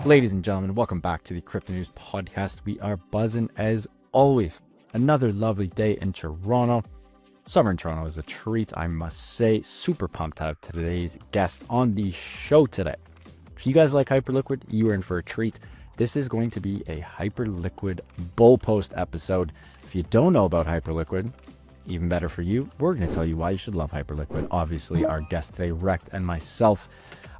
Ladies and gentlemen, welcome back to the Crypto News Podcast. We are buzzing as always. Another lovely day in Toronto. Summer in Toronto is a treat, I must say. Super pumped to have today's guest on the show today. If you guys like Hyperliquid, you are in for a treat. This is going to be a Hyperliquid bull post episode. If you don't know about Hyperliquid, even better for you, we're going to tell you why you should love Hyperliquid. Obviously, our guest today, Rekt, and myself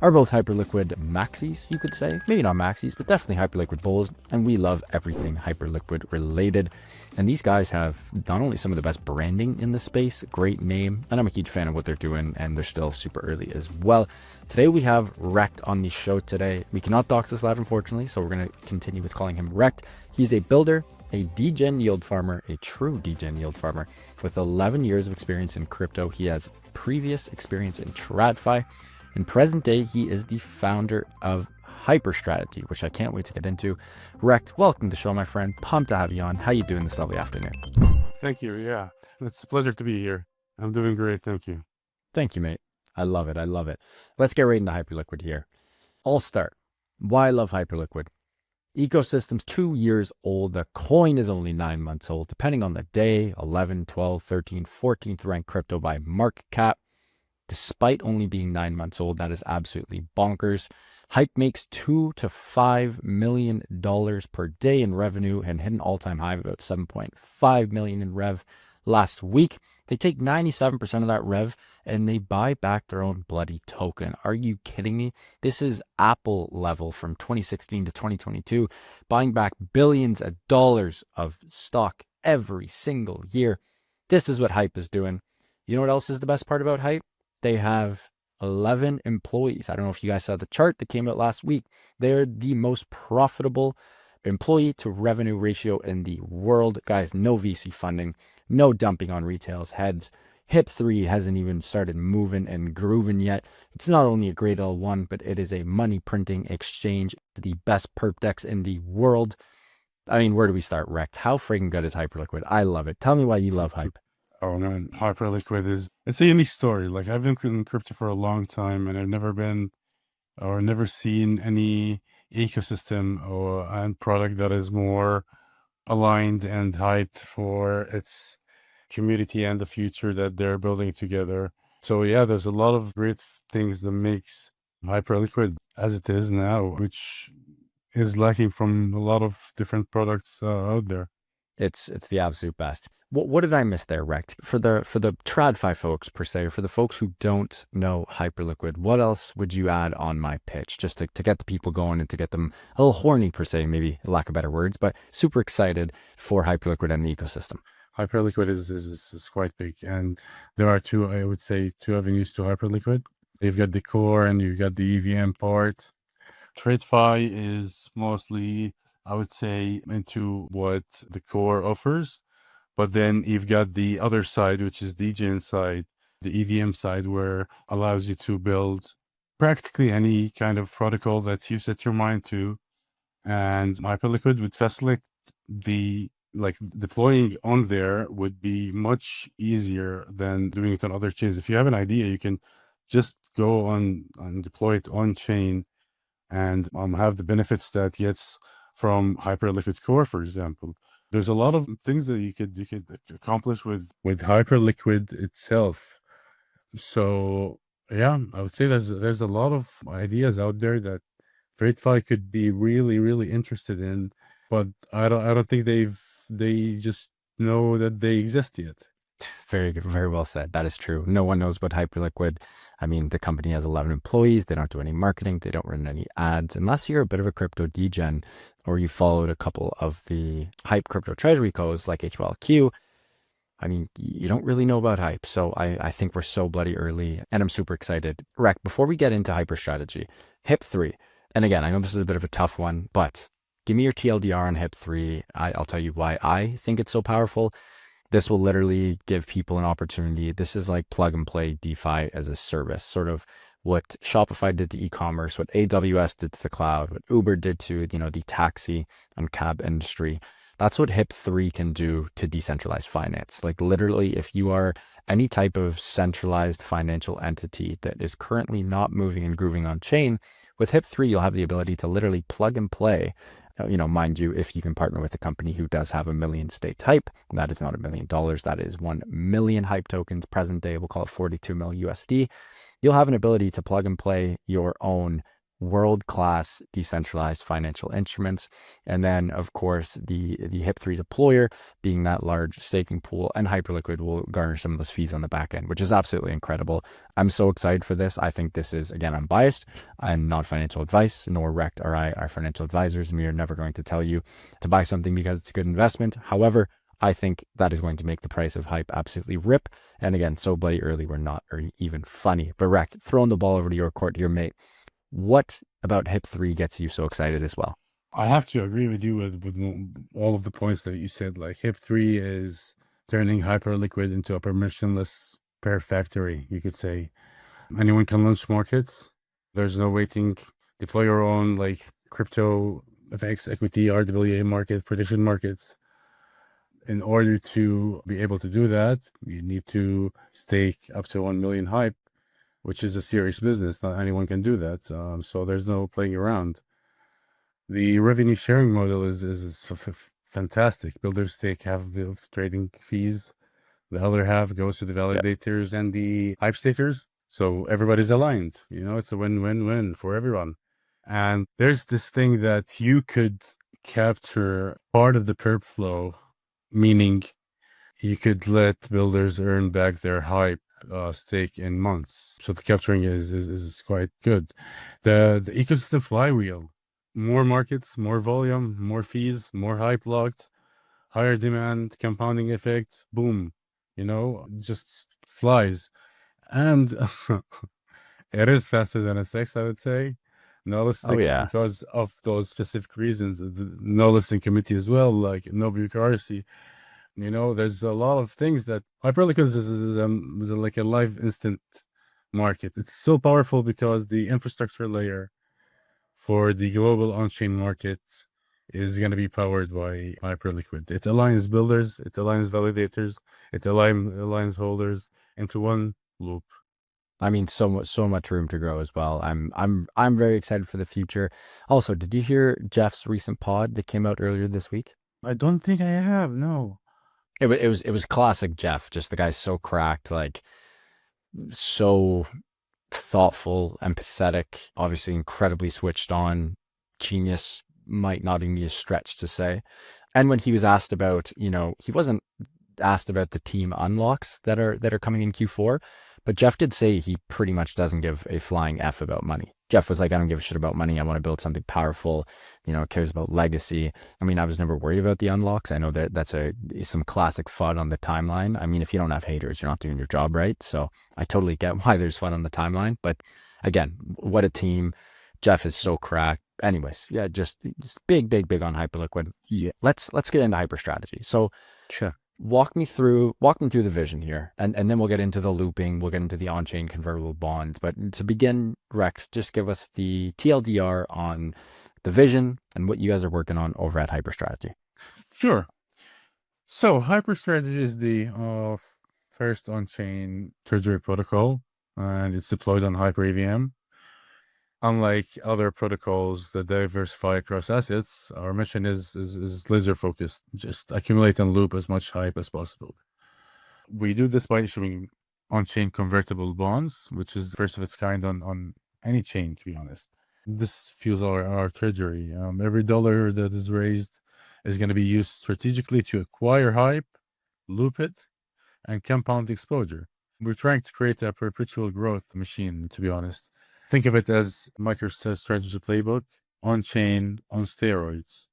are both Hyperliquid maxis, you could say. Maybe not maxis, but definitely Hyperliquid bulls, and we love everything Hyperliquid related. And these guys have not only some of the best branding in the space, great name, and I'm a huge fan of what they're doing, and they're still super early as well. Today we have Rekt on the show today. We cannot dox this lad, unfortunately, so we're going to continue with calling him Rekt. He's a builder, a degen yield farmer, a true degen yield farmer with 11 years of experience in crypto. He has previous experience in TradFi. In present day, he is the founder of HyperStrategy, which I can't wait to get into. Rekt, welcome to the show, my friend. Pumped to have you on. How you doing this lovely afternoon? Thank you. Yeah, it's a pleasure to be here. I'm doing great. Thank you. Thank you, mate. I love it. I love it. Let's get right into Hyperliquid here. I'll start. Why I love Hyperliquid. Ecosystem's 2 years old. The coin is only 9 months old, depending on the day, 11, 12, 13, 14th ranked crypto by market cap. Despite only being 9 months old, that is absolutely bonkers. Hype makes $2 to $5 million per day in revenue and hit an all-time high of about 7.5 million in rev last week. They take 97% of that rev and they buy back their own bloody token. Are you kidding me? This is Apple level from 2016 to 2022, buying back billions of dollars of stock every single year. This is what Hype is doing. You know what else is the best part about Hype? They have 11 employees. I don't know if you guys saw the chart that came out last week. They're the most profitable employee to revenue ratio in the world. Guys, no VC funding, no dumping on retail's heads. HIP3 hasn't even started moving and grooving yet. It's not only a great L1, but it is a money printing exchange, the best perp dex in the world. I mean, where do we start, Rekt? How freaking good is Hyperliquid? I love it. Tell me why you love Hype. Oh man, Hyperliquid it's a unique story. Like I've been in crypto for a long time and I've never seen any ecosystem or and product that is more aligned and hyped for its community and the future that they're building together. So yeah, there's a lot of great things that makes Hyperliquid as it is now, which is lacking from a lot of different products out there. It's the absolute best. What did I miss there, Rekt? For the TradFi folks per se, or for the folks who don't know Hyperliquid, what else would you add on my pitch just to get the people going and to get them a little horny per se, maybe lack of better words, but super excited for Hyperliquid and the ecosystem? Hyperliquid is quite big, and there are two avenues to Hyperliquid. You've got the core and you've got the EVM part. TradFi is mostly, I would say, into what the core offers. But then you've got the other side, which is the degen side, the EVM side, where allows you to build practically any kind of protocol that you set your mind to. And Hyperliquid would facilitate deploying on there would be much easier than doing it on other chains. If you have an idea, you can just go on and deploy it on chain and have the benefits that gets from Hyperliquid core, for example. There's a lot of things that you could accomplish with Hyperliquid itself. So yeah, I would say there's a lot of ideas out there that TradFi could be really, really interested in, but I don't think they just know that they exist yet. Very good. Very well said. That is true. No one knows about Hyperliquid. I mean, the company has 11 employees. They don't do any marketing. They don't run any ads. Unless you're a bit of a crypto degen or you followed a couple of the Hype crypto treasury codes like HYLQ, I mean, you don't really know about Hype. So I think we're so bloody early and I'm super excited. Rekt, before we get into HyperStrategy, HIP3, and again, I know this is a bit of a tough one, but give me your TLDR on HIP3. I'll tell you why I think it's so powerful. This will literally give people an opportunity. This is like plug and play DeFi as a service, sort of what Shopify did to e-commerce, what AWS did to the cloud, what Uber did to, the taxi and cab industry. That's what HIP3 can do to decentralized finance. Like literally, if you are any type of centralized financial entity that is currently not moving and grooving on chain, With HIP-3, you'll have the ability to literally plug and play. Mind you, if you can partner with a company who does have 1,000,000 staked hype, that is not $1,000,000. That is 1,000,000 hype tokens. Present day, we'll call it 42 mil USD. You'll have an ability to plug and play your own world-class decentralized financial instruments. And then, of course, the HIP-3 deployer being that large staking pool, and Hyperliquid will garner some of those fees on the back end, which is absolutely incredible. I'm so excited for this. I think this is, again, I'm biased. I'm not financial advice, nor Rekt or I are financial advisors, and we are never going to tell you to buy something because it's a good investment. However, I think that is going to make the price of hype absolutely rip. And again, so bloody early, we're not even funny. But Rekt, throwing the ball over to your court, to your mate. What about HIP-3 gets you so excited as well? I have to agree with you with all of the points that you said. Like HIP-3 is turning Hyperliquid into a permissionless pair factory, you could say. Anyone can launch markets. There's no waiting. Deploy your own like crypto, FX, equity, RWA market, prediction markets. In order to be able to do that, you need to stake up to 1 million hype, which is a serious business. Not anyone can do that. So there's no playing around. The revenue sharing model is fantastic. Builders take half of the trading fees. The other half goes to the validators and the hype stakers. So everybody's aligned. It's a win-win-win for everyone. And there's this thing that you could capture part of the perp-flow, meaning you could let builders earn back their hype stake in months. So the capturing is quite good. The ecosystem flywheel, more markets, more volume, more fees, more hype locked, higher demand, compounding effect, boom, just flies. And it is faster than SX, I would say. No listing because of those specific reasons. No listing committee as well, like no bureaucracy. There's a lot of things that Hyperliquid is like a live instant market. It's so powerful because the infrastructure layer for the global on-chain market is going to be powered by Hyperliquid. It aligns builders, it aligns validators, it aligns holders into one loop. I mean, so much room to grow as well. I'm very excited for the future. Also, did you hear Jeff's recent pod that came out earlier this week? I don't think I have. No. It was classic Jeff. Just the guy's so cracked, like so thoughtful, empathetic, obviously incredibly switched on, genius might not even be a stretch to say. And when he was asked about, he wasn't asked about the team unlocks that are coming in Q4, but Jeff did say he pretty much doesn't give a flying F about money. Jeff was like, I don't give a shit about money. I want to build something powerful, cares about legacy. I mean, I was never worried about the unlocks. I know that that's some classic FUD on the timeline. I mean, if you don't have haters, you're not doing your job right. So I totally get why there's FUD on the timeline. But again, what a team. Jeff is so cracked. Anyways, yeah, just big on Hyperliquid. Yeah. Let's get into HyperStrategy. So sure. Walk me through the vision here, and then we'll get into the looping, we'll get into the on-chain convertible bonds. But to begin, Rekt, just give us the TLDR on the vision and what you guys are working on over at HyperStrategy. Sure. So HyperStrategy is the first on-chain treasury protocol, and it's deployed on HyperEVM. Unlike other protocols that diversify across assets, our mission is laser focused. Just accumulate and loop as much hype as possible. We do this by issuing on-chain convertible bonds, which is the first of its kind on any chain, to be honest. This fuels our treasury. Every dollar that is raised is going to be used strategically to acquire hype, loop it, and compound exposure. We're trying to create a perpetual growth machine, to be honest. Think of it as MicroStrategy playbook, on-chain, on steroids.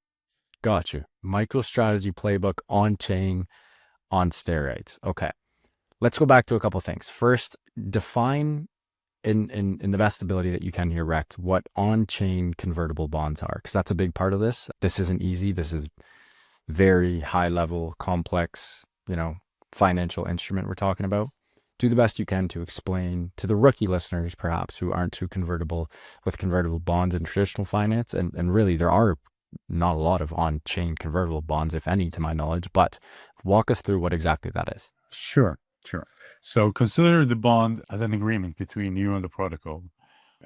Got you. MicroStrategy playbook, on-chain, on steroids. Okay. Let's go back to a couple things. First, define in the best ability that you can here, Rekt, what on-chain convertible bonds are, because that's a big part of this. This isn't easy. This is very high level, complex, financial instrument we're talking about. Do the best you can to explain to the rookie listeners, perhaps, who aren't too convertible with convertible bonds in traditional finance. And really, there are not a lot of on-chain convertible bonds, if any, to my knowledge, but walk us through what exactly that is. Sure. So consider the bond as an agreement between you and the protocol.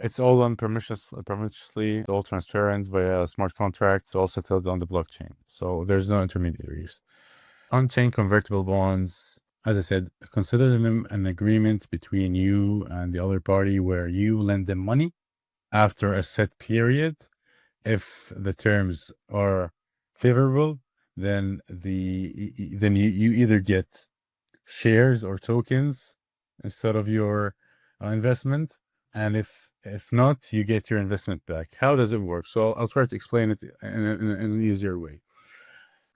It's all on permissionlessly, all transparent via smart contracts, all settled on the blockchain. So there's no intermediaries. On-chain convertible bonds, as I said, consider them an agreement between you and the other party where you lend them money after a set period. If the terms are favorable, then you either get shares or tokens instead of your investment, and if not, you get your investment back. How does it work? So I'll try to explain it in an easier way.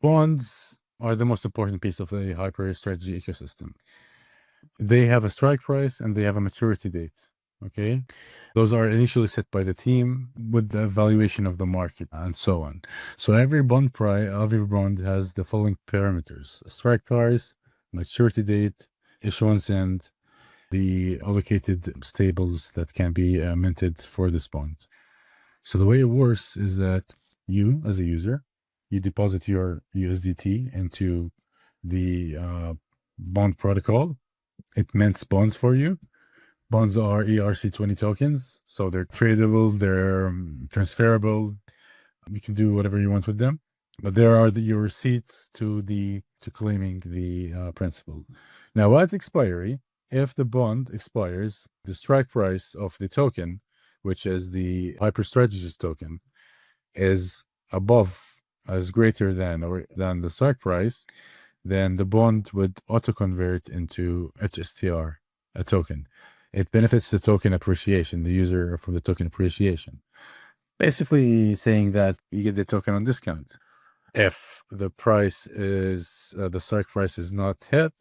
Bonds are the most important piece of the HyperStrategy ecosystem. They have a strike price and they have a maturity date. Okay, those are initially set by the team with the evaluation of the market and so on. So every bond has the following parameters: a strike price, maturity date, issuance end, the allocated stables that can be minted for this bond. So the way it works is that you, as a user, you deposit your USDT into the bond protocol. It mints bonds for you. Bonds are ERC20 tokens, so they're tradable, they're transferable. You can do whatever you want with them, but there are your receipts to claiming the principal. Now, at expiry, if the bond expires, the strike price of the token, which is the HyperStrategy's token, is greater than the strike price, then the bond would auto convert into HSTR, a token. It benefits the token appreciation, the user from the token appreciation. Basically saying that you get the token on discount. If the price is, the strike price is not hit,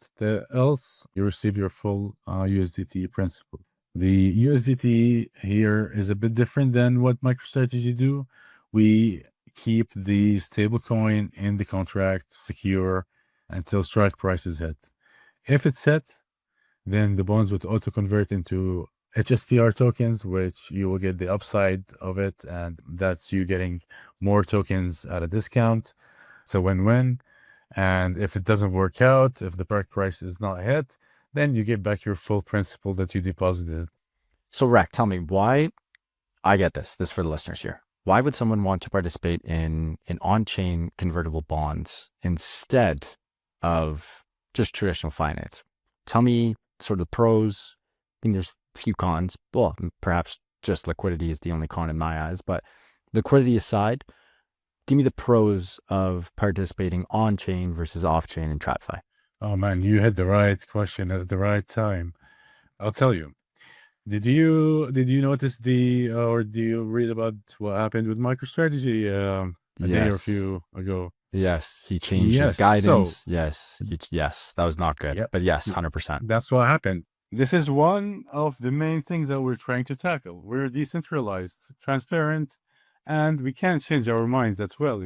else you receive your full USDT principal. The USDT here is a bit different than what MicroStrategy do. We keep the stablecoin in the contract secure until strike price is hit. If it's hit, then the bonds would auto convert into HSTR tokens, which you will get the upside of it, and that's you getting more tokens at a discount. It's a win-win. And if it doesn't work out, if the price is not hit, then you get back your full principal that you deposited. So Rekt, tell me why, I get this for the listeners here. Why would someone want to participate in on-chain convertible bonds instead of just traditional finance? Tell me sort of the pros. I think there's a few cons. Well, perhaps just liquidity is the only con in my eyes, but liquidity aside, give me the pros of participating on-chain versus off-chain in TradFi. Oh man, you had the right question at the right time. I'll tell you. Did you notice or do you read about what happened with MicroStrategy a day or few ago? Yes, he changed his guidance. Yes, that was not good. Yep. But yes, 100%. That's what happened. This is one of the main things that we're trying to tackle. We're decentralized, transparent, and we can change our minds as well.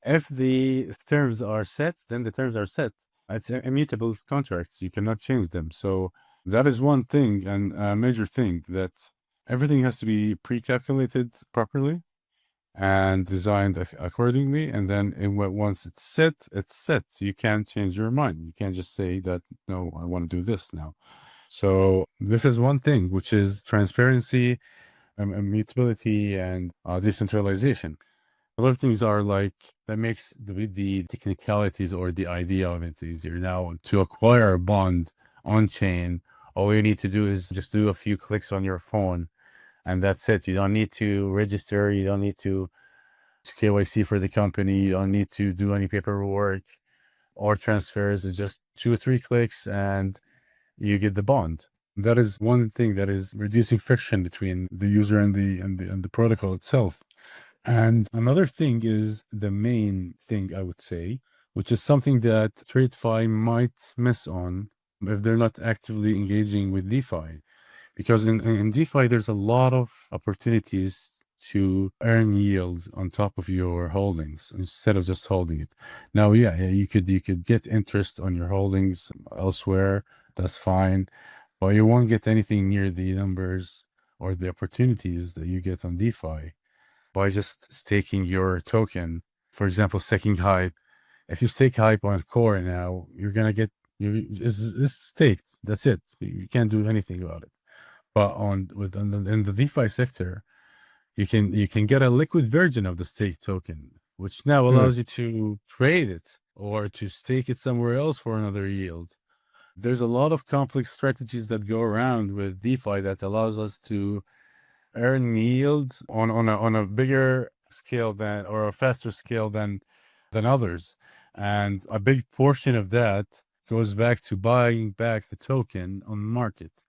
If the terms are set, then the terms are set. It's immutable contracts. You cannot change them. So that is one thing, and a major thing, that everything has to be pre-calculated properly and designed accordingly. And then once it's set, it's set. You can't change your mind. You can't just say that, no, I want to do this now. So this is one thing, which is transparency, immutability, and decentralization. Other things are like, that makes the technicalities or the idea of it easier. Now, to acquire a bond on chain, all you need to do is just do a few clicks on your phone, and that's it. You don't need to register. You don't need to KYC for the company. You don't need to do any paperwork or transfers. It's just 2 or 3 clicks and you get the bond. That is one thing that is reducing friction between the user and the protocol itself. And another thing is the main thing, I would say, which is something that TradFi might miss on if they're not actively engaging with DeFi. Because in DeFi, there's a lot of opportunities to earn yield on top of your holdings instead of just holding it. Now, you could get interest on your holdings elsewhere. That's fine, but you won't get anything near the numbers or the opportunities that you get on DeFi by just staking your token. For example, staking Hype. If you stake Hype on Core now, you're gonna get it's staked. That's it. You can't do anything about it. But in the DeFi sector, you can get a liquid version of the stake token, which now Mm, allows you to trade it or to stake it somewhere else for another yield. There's a lot of complex strategies that go around with DeFi that allows us to earn yield on a bigger scale than, or a faster scale than others. And a big portion of that goes back to buying back the token on market,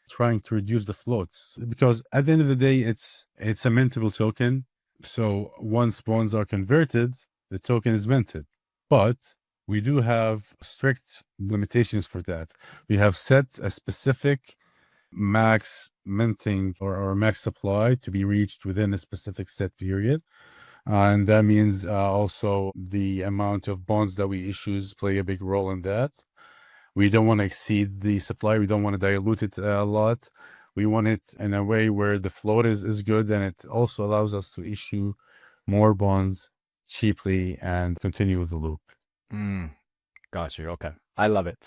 trying to reduce the floats. Because at the end of the day, it's a mintable token. So once bonds are converted, the token is minted. But we do have strict limitations for that. We have set a specific max minting or max supply to be reached within a specific set period. And that means also the amount of bonds that we issues play a big role in that. We don't want to exceed the supply. We don't want to dilute it a lot. We want it in a way where the float is good, and it also allows us to issue more bonds cheaply and continue with the loop. got you. Okay. I love it.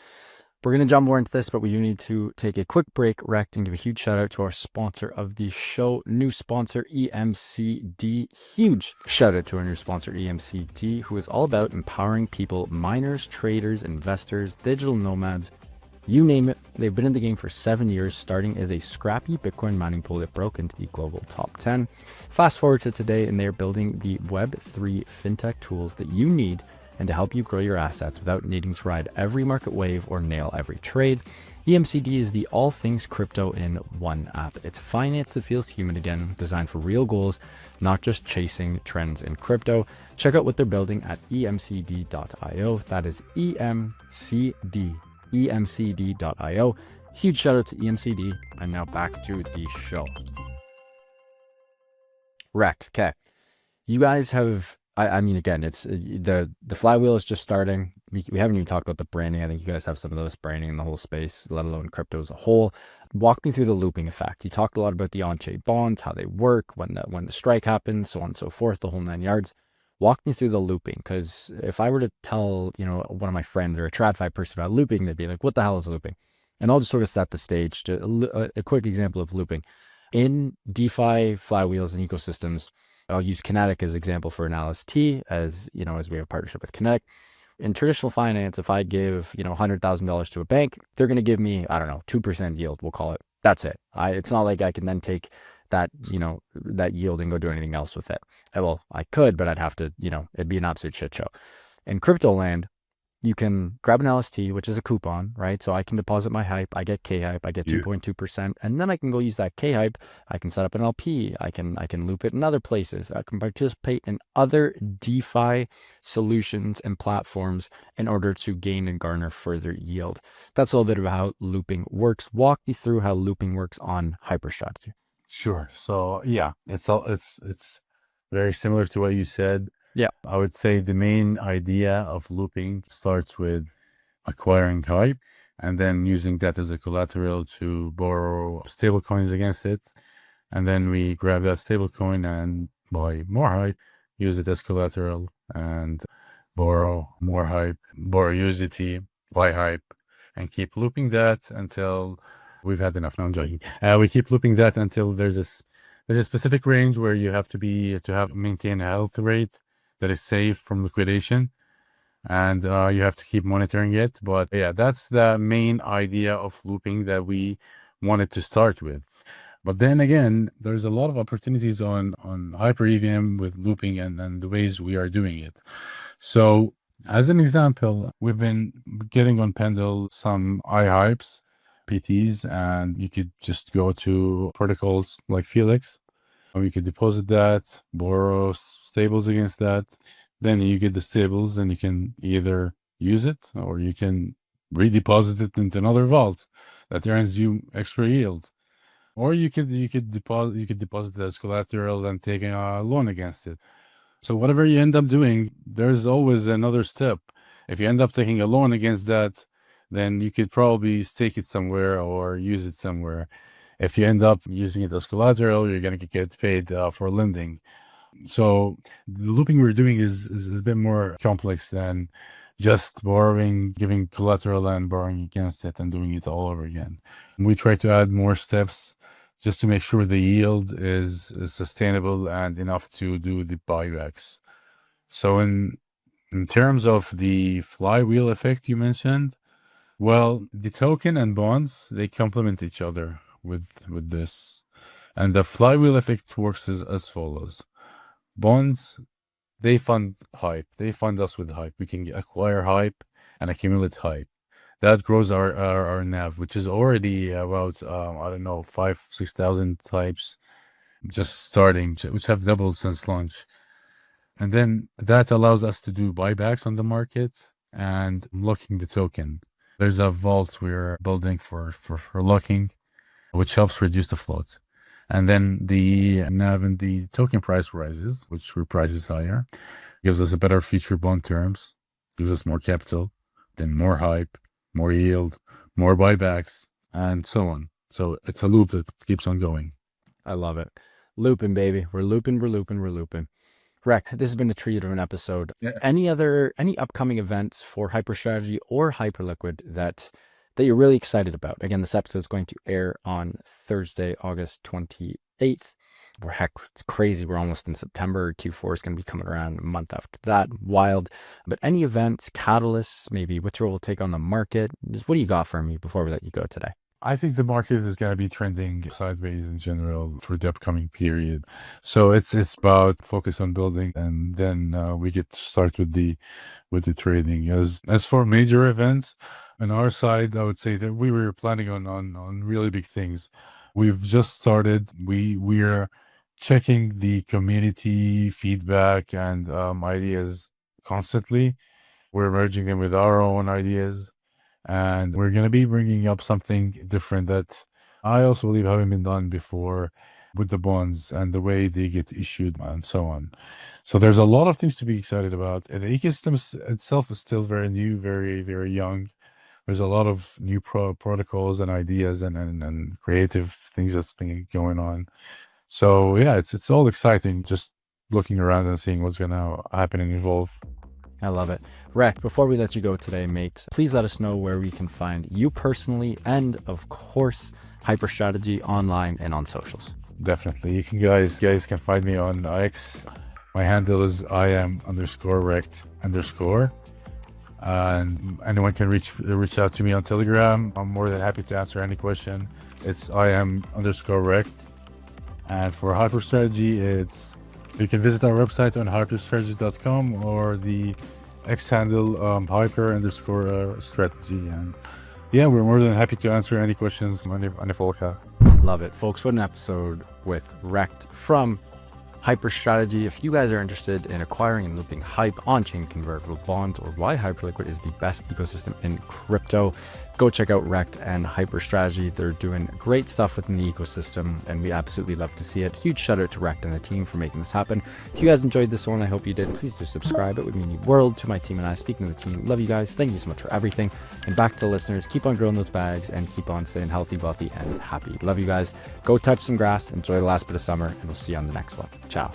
We're going to jump more into this, but we do need to take a quick break. Rekt, and give a huge shout out to our sponsor of the show, new sponsor, EMCD. Huge shout out to our new sponsor, EMCD, who is all about empowering people, miners, traders, investors, digital nomads, you name it. They've been in the game for 7 years, starting as a scrappy Bitcoin mining pool that broke into the global top 10. Fast forward to today, and they're building the Web3 fintech tools that you need and to help you grow your assets without needing to ride every market wave or nail every trade. EMCD is the all things crypto in one app. It's finance that feels human again, designed for real goals, not just chasing trends in crypto. Check out what they're building at emcd.io. That is emcd.io. Huge shout out to EMCD. And now back to the show. Rekt. Okay. You guys have, I mean, again, it's the flywheel is just starting. We haven't even talked about the branding. I think you guys have some of those branding in the whole space, let alone crypto as a whole. Walk me through the looping effect. You talked a lot about the Onchain bonds, how they work, when the strike happens, so on and so forth, the whole 9 yards. Walk me through the looping, because if I were to tell, one of my friends or a TradFi person about looping, they'd be like, what the hell is looping? And I'll just sort of set the stage to a quick example of looping. In DeFi flywheels and ecosystems, I'll use Kinetic as example for an LST, as we have a partnership with Kinetic. In traditional finance, if I give, $100,000 to a bank, they're going to give me, I don't know, 2% yield, we'll call it. That's it. It's not like I can then take that, that yield and go do anything else with it. Well, I could, but I'd have to, it'd be an absolute shit show. In crypto land, you can grab an LST, which is a coupon, right? So I can deposit my hype, I get K hype, I get 2.2%, and then I can go use that K hype. I can set up an LP, I can loop it in other places. I can participate in other DeFi solutions and platforms in order to gain and garner further yield. That's a little bit about how looping works. Walk me through how looping works on HyperStrategy. Sure. So yeah, it's very similar to what you said. Yeah. I would say the main idea of looping starts with acquiring hype and then using that as a collateral to borrow stable coins against it. And then we grab that stable coin and buy more hype, use it as collateral, and borrow more hype, borrow USDT, buy hype, and keep looping that until we've had enough. No, I'm joking. We keep looping that until there's a specific range where you have to maintain a health rate that is safe from liquidation, and you have to keep monitoring it. But yeah, that's the main idea of looping that we wanted to start with. But then again, there's a lot of opportunities on HyperEVM with looping and the ways we are doing it. So as an example, we've been getting on Pendle some iHypes, PTs, and you could just go to protocols like Felix. You could deposit that, borrow stables against that. Then you get the stables and you can either use it or you can redeposit it into another vault that earns you extra yield. Or you could deposit it as collateral and take a loan against it. So whatever you end up doing, there's always another step. If you end up taking a loan against that, then you could probably stake it somewhere or use it somewhere. If you end up using it as collateral, you're going to get paid for lending. So the looping we're doing is a bit more complex than just borrowing, giving collateral and borrowing against it and doing it all over again. We try to add more steps just to make sure the yield is sustainable and enough to do the buybacks. So in terms of the flywheel effect you mentioned, well, the token and bonds, they complement each other with this. And the flywheel effect works as follows. Bonds, they fund hype. They fund us with hype. We can acquire hype and accumulate hype. That grows our NAV, which is already about, I don't know, 5,000-6,000 types just starting, which have doubled since launch. And then that allows us to do buybacks on the market and locking the token. There's a vault we're building for locking, which helps reduce the float. And then the NAV and the token price rises, which reprices higher, gives us a better future bond terms, gives us more capital, then more hype, more yield, more buybacks, and so on. So it's a loop that keeps on going. I love it. Looping, baby. We're looping. Rekt, this has been a treat of an episode. Yeah. Any upcoming events for HyperStrategy or Hyperliquid that you're really excited about? Again, this episode is going to air on Thursday, August 28th. It's crazy. We're almost in September. Q4 is going to be coming around a month after that. Wild. But any events, catalysts, maybe what's your take on the market? Just what do you got for me before we let you go today? I think the market is going to be trending sideways in general for the upcoming period. So it's about focus on building, and then we get to start with the trading. As for major events, on our side, I would say that we were planning on really big things. We've just started. We're checking the community feedback and ideas constantly. We're merging them with our own ideas. And we're going to be bringing up something different that I also believe haven't been done before with the bonds and the way they get issued and so on. So there's a lot of things to be excited about. And the ecosystem itself is still very new, very, very young. There's a lot of new protocols and ideas and creative things that's been going on. So yeah, it's all exciting just looking around and seeing what's going to happen and evolve. I love it. Rekt, before we let you go today, mate, please let us know where we can find you personally and, of course, HyperStrategy online and on socials. Definitely. You can guys can find me on X. My handle is IAM_Rekt_. And anyone can reach out to me on Telegram. I'm more than happy to answer any question. It's IAM_Rekt. And for HyperStrategy, you can visit our website on hyperstrategy.com or the X handle hyper_strategy. And yeah, we're more than happy to answer any questions on the folka. Love it. Folks, what an episode with Rekt from HyperStrategy. If you guys are interested in acquiring and looping hype on-chain convertible bonds, or why Hyperliquid is the best ecosystem in crypto, go check out Rekt and HyperStrategy. They're doing great stuff within the ecosystem, and we absolutely love to see it. Huge shout out to Rekt and the team for making this happen. If you guys enjoyed this one, I hope you did. Please do subscribe. It would mean the world to my team and I. Speaking of the team, love you guys. Thank you so much for everything. And back to the listeners, keep on growing those bags and keep on staying healthy, wealthy, and happy. Love you guys. Go touch some grass. Enjoy the last bit of summer, and we'll see you on the next one. Ciao.